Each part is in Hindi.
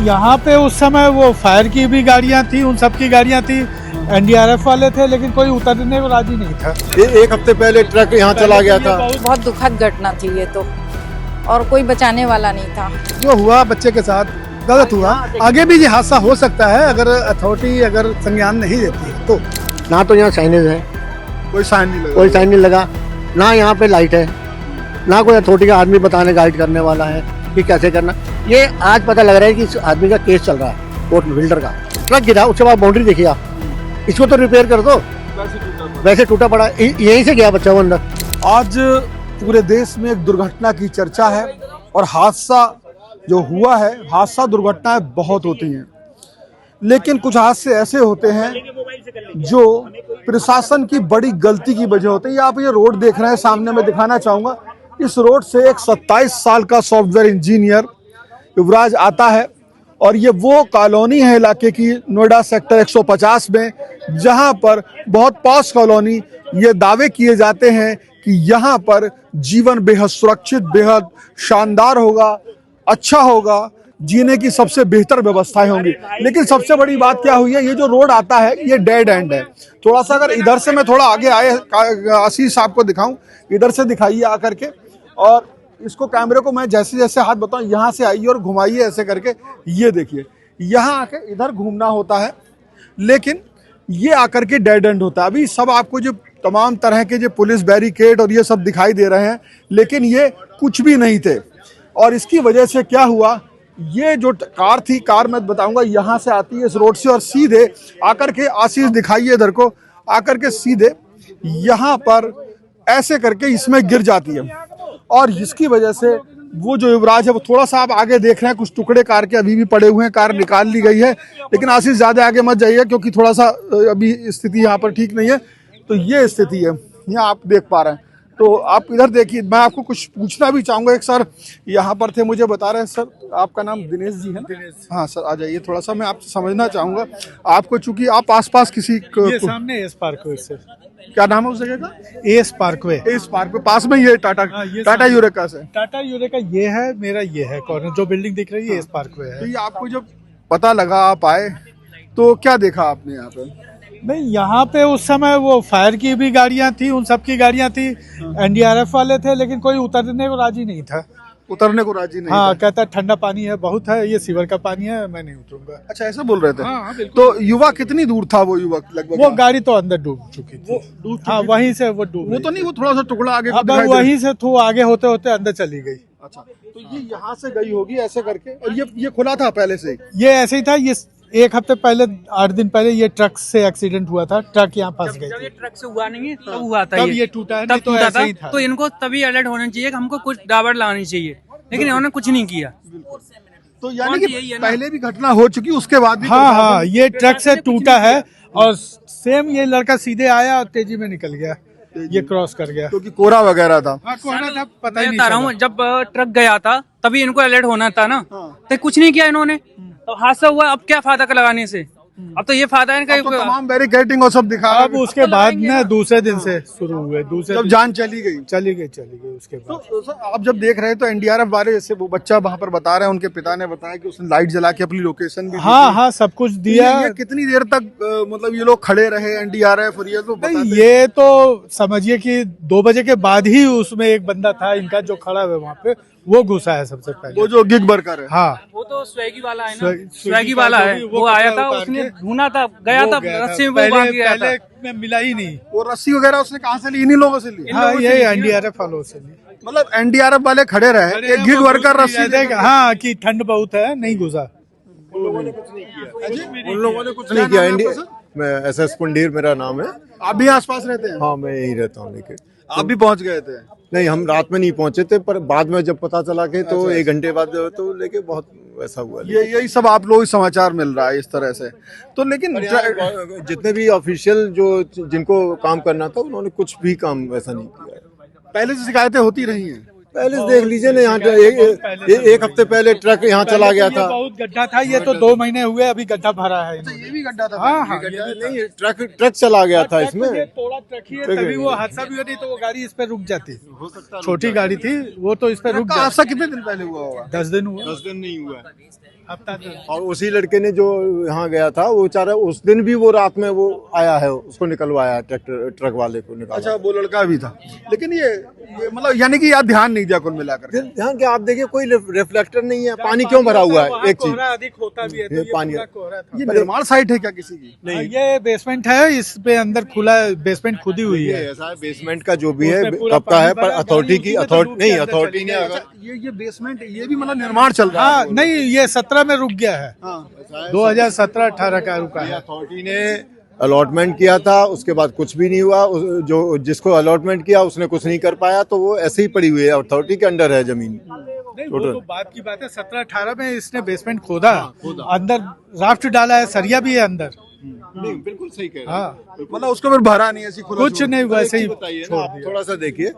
यहाँ पे उस समय वो फायर की भी गाड़ियाँ थी, उन सब की गाड़ियाँ थी, एनडीआरएफ वाले थे, लेकिन कोई उतरने को राजी नहीं था। एक हफ्ते पहले ट्रक यहाँ चला गया था। बहुत दुखद घटना थी ये तो, और कोई बचाने वाला नहीं था। जो हुआ बच्चे के साथ गलत हुआ। आगे भी ये हादसा हो सकता है अगर अथॉरिटी अगर संज्ञान नहीं देती है तो। ना तो यहाँ साइनेज है, कोई साइन नहीं लगा, कोई साइन नहीं लगा, ना यहाँ पे लाइट है, ना कोई अथॉरिटी का आदमी बताने गाइड करने वाला है कि कैसे करना। ये आज पता लग रहा है कि इस आदमी का केस चल रहा है कोर्ट बिल्डर का। ट्रक गिरा, उसके बाद बाउंड्री देखिए आप, इसको तो रिपेयर कर दो। वैसे टूटा पड़ा, यहीं से गया बच्चा वो अंदर। आज पूरे देश में एक दुर्घटना की चर्चा है और हादसा जो हुआ है, हादसा दुर्घटनाएं बहुत होती हैं, लेकिन कुछ हादसे ऐसे होते हैं जो प्रशासन की बड़ी गलती की वजह होते हैं। आप ये रोड देख रहे हैं सामने, मैं दिखाना चाहूंगा। इस रोड से एक 27 साल का सॉफ्टवेयर इंजीनियर युवराज आता है और ये वो कॉलोनी है इलाके की, नोएडा सेक्टर 150 में, जहां पर बहुत पॉश कॉलोनी, ये दावे किए जाते हैं कि यहाँ पर जीवन बेहद सुरक्षित, बेहद शानदार होगा, अच्छा होगा, जीने की सबसे बेहतर व्यवस्थाएं होंगी। लेकिन सबसे बड़ी बात क्या हुई है, ये जो रोड आता है ये डेड एंड है। थोड़ा सा अगर इधर से मैं थोड़ा आगे आए आशीष आपको दिखाऊं, इधर से दिखाइए आकर के, और इसको कैमरे को मैं जैसे जैसे हाथ बताऊं, यहाँ से आइए और घुमाइए ऐसे करके। ये देखिए, यहाँ आके इधर घूमना होता है, लेकिन ये आकर के डेड एंड होता है। अभी सब आपको जो तमाम तरह के जो पुलिस बैरिकेड और ये सब दिखाई दे रहे हैं, लेकिन ये कुछ भी नहीं थे। और इसकी वजह से क्या हुआ, ये जो कार थी, कार मैं बताऊंगा यहाँ से आती है इस रोड से और सीधे आकर के, आशीष दिखाइए इधर को, आकर के सीधे यहाँ पर ऐसे करके इसमें गिर जाती है। और इसकी वजह से वो जो युवराज है, वो थोड़ा सा आप आगे देख रहे हैं, कुछ टुकड़े कार के अभी भी पड़े हुए हैं, कार निकाल ली गई है। लेकिन आशीष ज्यादा आगे मत जाइए क्योंकि थोड़ा सा अभी स्थिति यहाँ पर ठीक नहीं है। तो ये स्थिति है, यहाँ आप देख पा रहे हैं। तो आप इधर देखिए, मैं आपको कुछ पूछना भी चाहूंगा। एक सर यहाँ पर थे, मुझे बता रहे हैं, सर आपका नाम दिनेश जी है ना? दिनेश। हाँ सर, आ जाइए। थोड़ा सा मैं आपसे समझना चाहूंगा आपको, चूंकि आप आसपास किसी ये सामने एस पार्कवे से, क्या नाम है उस जगह का? S Parkway. इस पार्क पे पास में ये टाटा यूरेका से। टाटा यूरेका ये है, मेरा ये है कॉर्नर, जो बिल्डिंग दिख रही है एस पार्कवे है। तो ये आपको जब पता लगा, आप आए, तो क्या देखा आपने यहाँ पे? नहीं, यहाँ पे उस समय वो फायर की भी गाड़ियाँ थी, उन सब की गाड़ियाँ थी, एनडीआरएफ वाले थे, लेकिन कोई उतरने को राजी नहीं था। उतरने को राजी नहीं हाँ, था। कहता ठंडा पानी है, बहुत है, ये सीवर का पानी है, मैं नहीं उतरूंगा। अच्छा, ऐसा बोल रहे थे? हाँ, बिल्कुल। तो युवा कितनी दूर था वो युवक? लगभग वो गाड़ी तो अंदर डूब चुकी थी। हाँ, वहीं से वो डूब, वो तो नहीं, वो थोड़ा सा टुकड़ा आगे को अब दिखाई दे रहा है। वहीं से थो आगे होते होते अंदर चली गई। अच्छा, तो ये यहाँ से गई होगी ऐसे करके, और ये खुला था पहले से? ये ऐसे ही था। ये एक हफ्ते पहले, 8 दिन पहले ये ट्रक से एक्सीडेंट हुआ था, ट्रक यहाँ फंस गई जब थी। ये ट्रक से हुआ नहीं है तब हुआ था, तब ये टूटा है, तब नहीं तो टूटा ऐसे ही था। तो इनको तभी अलर्ट होना चाहिए कि हमको कुछ दावड़ लगानी चाहिए, लेकिन इन्होंने कुछ नहीं किया। तो यानी कि यही है ना? पहले भी घटना हो चुकी, उसके बाद भी? हाँ हाँ, ये ट्रक से टूटा है और सेम ये लड़का सीधे आया और तेजी में निकल गया, ये क्रॉस कर गया। क्योंकि कोहरा वगैरह था। हाँ, कोहरा था, पता ही मैं नहीं बता रहा हूँ, चला। जब ट्रक गया था तभी इनको अलर्ट होना था ना, तो कुछ नहीं किया इन्होंने, तो हादसा हुआ। अब क्या फायदा लगाने से? अब तो ये फायदा है अब तो तमाम बैरिकेडिंग और सब दिखा। अब उसके बाद ना दूसरे दिन से शुरू हुए, दूसरे जब दिन जान चली गई। चली गई उसके बाद। तो सर, आप जब देख रहे हैं तो एनडीआरएफ वाले, जैसे वो बच्चा वहां पर बता रहे हैं, उनके पिता ने बताया कि उसने लाइट जला के अपनी लोकेशन भी दी हाँ थी। हाँ, सब कुछ दिया। ये कितनी देर तक मतलब ये लोग खड़े रहे एनडीआरएफ? और ये तो नहीं, बताते ये तो समझिए कि 2 बजे के बाद ही उसमें एक बंदा था इनका जो खड़ा है वहाँ पे, वो घुसा है सबसे पहले। वो जो गिग वर्कर है। हाँ, वो तो स्वेगी वाला है ना, स्वेगी स्वेगी का वाला जो है, भी वो वो आया कपड़ा था, उतार उसने के ढूंढा था, गया वो था, गया था। रस्सी में वो बांध गया था। पहले में मिला ही नहीं। वो रस्सी वगैरह उसने कहाँ से ली? इन्हीं लोगों से ली? हाँ, ये एनडीआरएफ वालों से ली। मतलब एनडीआरएफ वाले खड़े रहे, एक गिग वर्कर रस्सी दे। हाँ, कि ठंड बहुत है, नहीं घुसा। उन लोगों ने कुछ नहीं किया। इंडिया मैं SS पुंडीर मेरा नाम है। आप भी आसपास रहते हैं? हाँ, मैं यही रहता हूँ। लेके आप भी पहुंच गए थे? नहीं, हम रात में नहीं पहुंचे थे, पर बाद में जब पता चला के तो 1 घंटे बाद तो लेके बहुत वैसा हुआ। यही सब आप लोग समाचार मिल रहा है इस तरह से। तो लेकिन जितने भी ऑफिशियल जो जिनको काम करना था, उन्होंने कुछ भी काम वैसा नहीं किया है। पहले से शिकायतें होती रही हैं? पहले से देख लीजिए ना, यहाँ एक हफ्ते पहले ट्रक यहाँ चला गया था। बहुत गड्ढा था, ये तो 2 महीने हुए अभी गड्ढा भरा है इन्होंने। ये भी गड्ढा था? हाँ हाँ, नहीं, ट्रक चला गया था इसमें। ये थोड़ा ट्रक ही है, तभी वो हादसा भी हुआ, नहीं तो वो गाड़ी इस पे रुक जाती। छोटी गाड़ी थी वो, तो इस पे रुक जाती। हादसा कितने दिन पहले हुआ होगा? 10 दिन हुआ, 10 दिन नहीं हुआ है। हफ्ता दिन। और उसी लड़के ने जो यहाँ गया था वो बेचारा उस दिन भी वो रात में वो आया है, उसको निकलवाया है, ट्रक वाले को निकाला। अच्छा, वो लड़का भी था। लेकिन ये मतलब यानी कि यार ध्यान नहीं दिया कुल मिलाकर। ध्यान के आप देखिए कोई रिफ्लेक्टर नहीं है, पानी क्यों भरा हुआ है? एक चीज कोहरा अधिक होता भी है तो ये पानी पूरा कोहरा था। ये निर्माण साइट है क्या किसी की? हाँ, ये बेसमेंट है, इस पे अंदर खुला बेसमेंट खुदी हुई है। ऐसा है, बेसमेंट का जो भी है उसमें पूरा कब का है, पानी पर भरा, अथॉरिटी गाड़ी की उसी में तो अथॉरिटी डूब नहीं, के अंदर अथॉरिटी चली ने गई। अगर ये बेसमेंट, ये भी मतलब निर्माण चल रहा हाँ है? नहीं, ये 17 में रुक गया है, हाँ। 2017-18 का रुका है। अथॉरिटी ने अलॉटमेंट किया था, उसके बाद कुछ भी नहीं हुआ। जो जिसको अलॉटमेंट किया उसने कुछ नहीं कर पाया, तो वो ऐसे ही पड़ी हुई है, अथॉरिटी के अंडर है जमीन। नहीं, वो तो बात की बात है, 17-18 में इसने बेसमेंट खोदा, अंदर राफ्ट डाला है, सरिया भी है अंदर। नहीं, बिल्कुल सही कह रहे हैं। हाँ, मतलब उसको फिर भरा नहीं, ऐसी खुला कुछ नहीं, वैसे ही बताइए ना, छोड़ आप दिया। थोड़ा सा देखिए,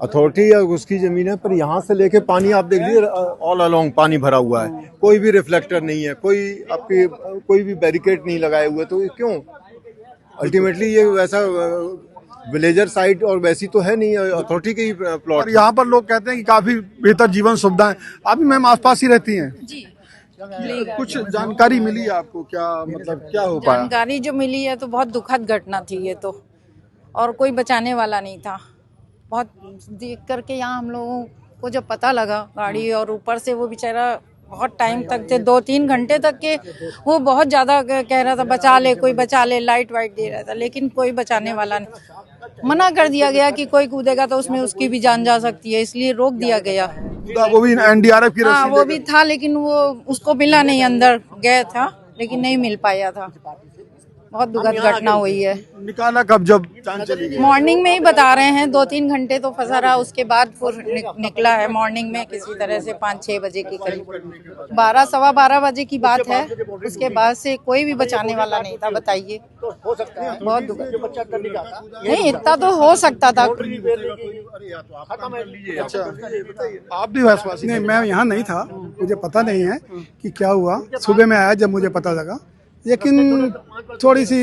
अथॉरिटी या उसकी जमीन है, पर यहाँ से लेके पानी आप देख लीजिए, ऑल अलोंग पानी भरा हुआ है, कोई भी रिफ्लेक्टर नहीं है, कोई भी बैरिकेड नहीं लगाए हुए, तो ये क्यों? अल्टीमेटली ये वैसा विलेजर साइट और वैसी तो है नहीं, अथॉरिटी के ही प्लॉट। और यहाँ पर लोग कहते हैं कि काफी बेहतर जीवन सुविधाएं। अभी मैम आसपास ही रहती हैं? जी, कुछ जानकारी मिली आपको? क्या मतलब क्या हो पाया? जानकारी जो मिली है तो बहुत दुखद घटना थी ये तो, और कोई बचाने वाला नहीं था। बहुत देख करके यहाँ हम लोगों को जब पता लगा गाड़ी, और ऊपर से वो बेचारा बहुत टाइम तक थे, 2-3 घंटे तक के वो बहुत ज़्यादा कह रहा था बचा ले, कोई बचा ले, लाइट वाइट दे रहा था, लेकिन कोई बचाने वाला नहीं। मना कर दिया गया कि कोई कूदेगा तो उसमें उसकी भी जान जा सकती है, इसलिए रोक दिया गया। वो भी एनडीआरएफ की हाँ, रस्सी वो भी था, लेकिन वो उसको मिला नहीं, अंदर गया था लेकिन नहीं मिल पाया था। बहुत दुखद घटना हुई है। निकाला कब जब जान चली गई? मॉर्निंग में ही बता रहे हैं, 2-3 घंटे तो फंसा रहा, उसके बाद फिर निकला है मॉर्निंग में किसी तरह से 5-6 बजे के करीब, 12-12:15 बजे की बात है। उसके बाद से कोई भी बचाने वाला नहीं था, बताइए। बहुत दुखद। नहीं, इतना तो हो सकता था। अच्छा, आप भी आसपास? नहीं, मैं यहाँ नहीं था, मुझे पता नहीं है कि क्या हुआ। सुबह में आया जब मुझे पता लगा, लेकिन थोड़ी सी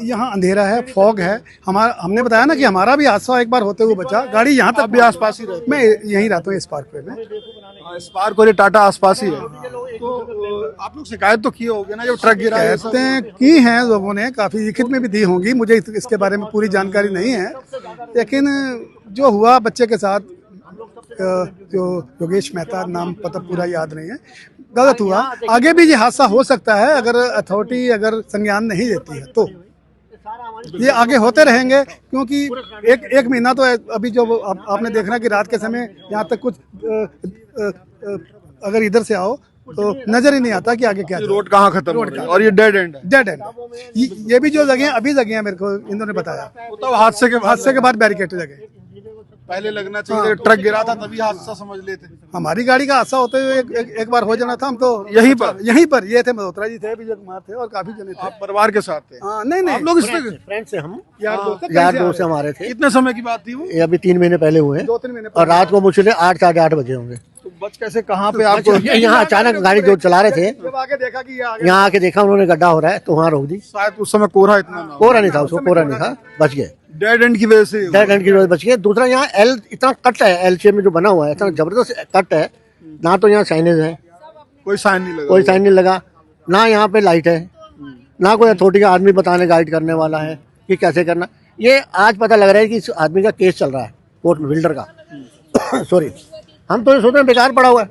यहाँ अंधेरा है, फॉग है। हमने बताया ना कि हमारा भी हादसा एक बार होते हुए बचा। गाड़ी यहाँ तक भी आसपास ही रहते? मैं यहीं रहता हूँ, स्पार्क पे में। स्पार्क और टाटा आसपास ही है। तो आप लोग शिकायत तो किए होंगे ना जब ट्रक गिरा? कहते की हैं लोगों ने, काफी लिखित में भी दी होंगी, मुझे इसके बारे में पूरी जानकारी नहीं है। लेकिन जो हुआ बच्चे के साथ, जो योगेश मेहता नाम पता पूरा याद नहीं है, गलत हुआ। आगे भी ये हादसा हो सकता है अगर अथॉरिटी अगर संज्ञान नहीं लेती है, तो ये आगे होते रहेंगे। क्योंकि एक महीना तो अभी जो आपने देखना कि रात के समय यहाँ तक कुछ अगर इधर से आओ तो नजर ही नहीं आता कि आगे क्या। रोड कहाँ खत्म हो रही है और ये डेड एंड है? Dead and. ये भी जो लगे अभी लगे हैं, मेरे को इन्होंने बताया, तो हादसे के बाद बैरिकेड लगे। पहले लगना चाहिए, ट्रक गिरा था तभी हादसा समझ लेते। हमारी गाड़ी का हादसा होते हुए एक बार हो जाना था। हम तो यहीं पर ये थे, मल्होत्रा जी थे, विजय कुमार थे, और काफी जने थे। आप परिवार के साथ थे? हाँ, नहीं आप लोग इसमें फ्रेंड से हम यार यार दोस्त हमारे थे। कितने समय की बात थी वो? ये अभी 3 महीने पहले हुए हैं, 2-3 महीने और रात को मुझे 8-8:30 बजे होंगे। तो बच कैसे, कहाँ पे आपको? यहाँ अचानक गाड़ी जो चला रहे थे, जब आगे देखा कि ये आगे यहाँ आके देखा उन्होंने गड्ढा हो रहा है, तो वहाँ रोक दी। शायद उस समय कोहरा इतना ना हो। कोहरा नहीं था, उसको कोहरा नहीं था, बच गए। डेड एंड की वजह से? डेड एंड की वजह से बच गए। दूसरा, यहाँ एल इतना कट है, एल शेप में जो बना हुआ है, इतना जबरदस्त कट है ना, तो यहाँ साइनेज है, कोई साइन नहीं लगा? कोई साइन नहीं लगा ना, यहाँ पे लाइट है ना, कोई अथॉरिटी का आदमी बताने गाइड करने वाला है कि कैसे करना। ये आज पता लग रहा है कि इस आदमी का केस चल रहा है कोर्ट में, बिल्डर का। सॉरी, हम तो ये सोच रहे हैं बेकार पड़ा हुआ है,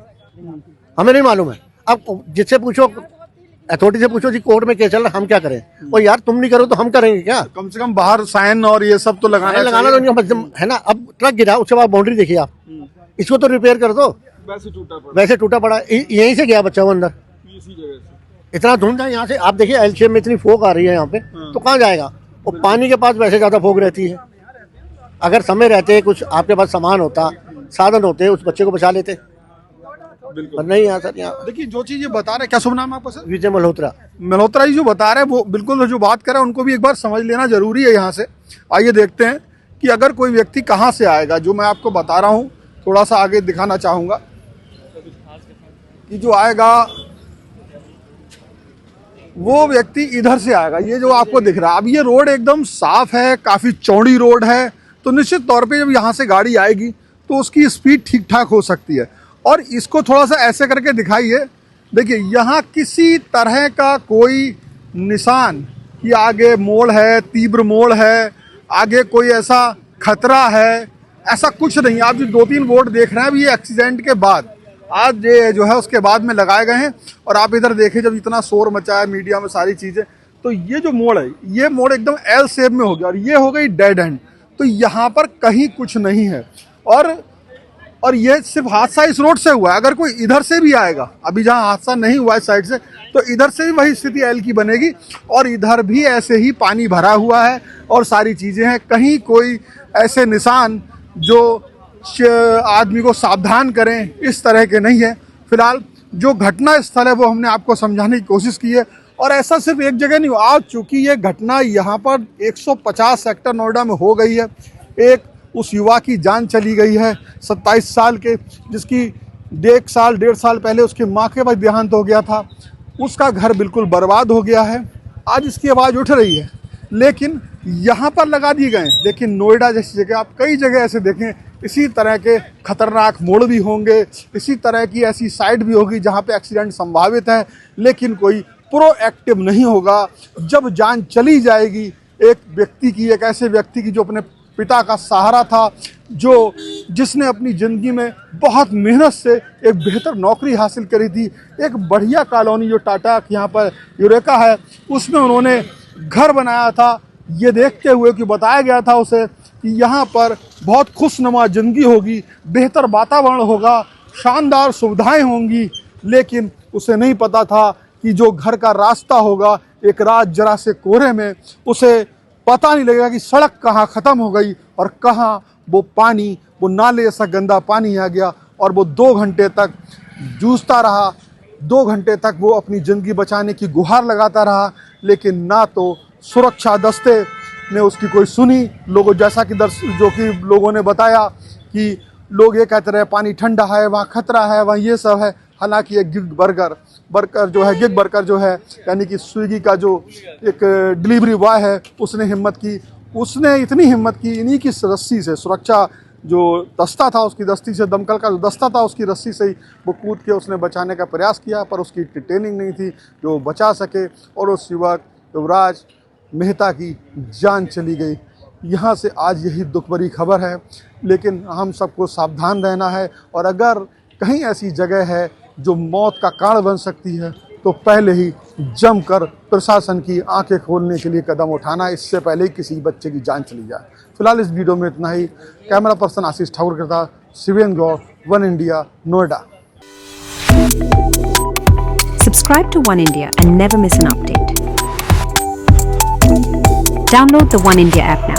हमें नहीं मालूम है। अब जिससे पूछो, अथॉरिटी से पूछो कि कोर्ट में केस चल रहा है, हम क्या करें? और यार तुम नहीं करो तो हम करेंगे क्या? कम से कम बाहर साइन और ये सब तो लगाना तो नहीं है ना। अब ट्रक गिरा, उसके बाद बाउंड्री देखिए आप, इसको तो रिपेयर कर दो। वैसे टूटा पड़ा, यहीं से गया बच्चा वो अंदर, इतना धुंध है यहाँ से। आप देखिए एल शेप में इतनी फोक आ रही है यहाँ पे, तो कहाँ जाएगा? और पानी के पास वैसे ज्यादा फोक रहती है। अगर समय रहते, कुछ आपके पास सामान होता, साधन होते, उस बच्चे को बचा लेते, पर नहीं यहाँ सर। यहाँ देखिए, जो चीज ये बता रहे, क्या शुभ नाम है आपका सर? विजय मल्होत्रा। मल्होत्रा जी जो बता रहे हैं वो बिल्कुल जो बात कर रहे हैं उनको भी एक बार समझ लेना जरूरी है यहाँ से। आइए देखते हैं कि अगर कोई व्यक्ति कहाँ से आएगा। जो मैं आपको बता रहा हूँ थोड़ा सा आगे दिखाना चाहूँगा कि जो आएगा वो व्यक्ति इधर से आएगा, ये जो आपको दिख रहा है। अब ये रोड एकदम साफ है, काफ़ी चौड़ी रोड है, तो निश्चित तौर पे जब यहाँ से गाड़ी आएगी तो उसकी स्पीड ठीक ठाक हो सकती है। और इसको थोड़ा सा ऐसे करके दिखाइए, देखिए यहाँ किसी तरह का कोई निशान कि आगे मोड़ है, तीव्र मोड़ है, आगे कोई ऐसा खतरा है, ऐसा कुछ नहीं। आप जो 2-3 बोर्ड देख रहे हैं अभी ये एक्सीडेंट के बाद, आज ये जो है उसके बाद में लगाए गए हैं। और आप इधर देखें, जब इतना शोर मचा है मीडिया में सारी चीज़ें, तो ये जो मोड़ है, ये मोड़ एकदम एल शेप में हो गया और ये हो गई डेड एंड। तो यहाँ पर कहीं कुछ नहीं है। और ये सिर्फ हादसा इस रोड से हुआ है। अगर कोई इधर से भी आएगा, अभी जहाँ हादसा नहीं हुआ है साइड से, तो इधर से भी वही स्थिति एल की बनेगी और इधर भी ऐसे ही पानी भरा हुआ है और सारी चीज़ें हैं। कहीं कोई ऐसे निशान जो आदमी को सावधान करें इस तरह के नहीं है। फिलहाल जो घटना स्थल है वो हमने आपको समझाने की कोशिश की है। और ऐसा सिर्फ एक जगह नहीं हुआ, आज चूँकि ये घटना यहाँ पर 150 सेक्टर नोएडा में हो गई है। एक उस युवा की जान चली गई है 27 साल के, जिसकी 1.5 साल पहले उसकी माँ के पास देहांत हो गया था। उसका घर बिल्कुल बर्बाद हो गया है। आज इसकी आवाज़ उठ रही है, लेकिन यहाँ पर लगा दिए गए। लेकिन नोएडा जैसी जगह आप कई जगह ऐसे देखें, इसी तरह के खतरनाक मोड़ भी होंगे, इसी तरह की ऐसी साइड भी होगी जहाँ पे एक्सीडेंट संभावित है, लेकिन कोई प्रोएक्टिव नहीं होगा। जब जान चली जाएगी एक व्यक्ति की, एक ऐसे व्यक्ति की जो अपने पिता का सहारा था, जिसने अपनी ज़िंदगी में बहुत मेहनत से एक बेहतर नौकरी हासिल करी थी, एक बढ़िया कॉलोनी जो टाटा यहाँ पर यूरेका है उसमें उन्होंने घर बनाया था, ये देखते हुए कि बताया गया था उसे कि यहाँ पर बहुत खुशनुमा ज़िंदगी होगी, बेहतर वातावरण होगा, शानदार सुविधाएं होंगी। लेकिन उसे नहीं पता था कि जो घर का रास्ता होगा, एक रात जरा से कोहरे में उसे पता नहीं लगेगा कि सड़क कहाँ ख़त्म हो गई और कहाँ वो पानी, वो नाले जैसा गंदा पानी आ गया। और वो 2 घंटे तक जूझता रहा, 2 घंटे तक वो अपनी ज़िंदगी बचाने की गुहार लगाता रहा, लेकिन ना तो सुरक्षा दस्ते ने उसकी कोई सुनी। लोगों जैसा कि जो कि लोगों ने बताया कि लोग ये कहते रहे पानी ठंडा है, वहाँ खतरा है, वहाँ ये सब है। हालांकि एक गिग वर्कर जो है यानी कि स्विगी का जो एक डिलीवरी बॉय है, उसने इतनी हिम्मत की, इन्हीं की रस्सी से, सुरक्षा जो दस्ता था उसकी दस्ती से, दमकल का जो दस्ता था उसकी रस्सी से ही वो कूद के उसने बचाने का प्रयास किया, पर उसकी ट्रेनिंग नहीं थी जो बचा सके और उस युवक युवराज मेहता की जान चली गई। यहाँ से आज यही दुख भरी खबर है, लेकिन हम सबको सावधान रहना है। और अगर कहीं ऐसी जगह है जो मौत का कारण बन सकती है, तो पहले ही जमकर प्रशासन की आंखें खोलने के लिए कदम उठाना, इससे पहले ही किसी बच्चे की जान चली जाए। फिलहाल इस वीडियो में इतना ही। कैमरा पर्सन आशीष ठाकुर के साथ Shiven Gaur, one India, Noida. Subscribe to One India and never miss an update. Download the One India app now.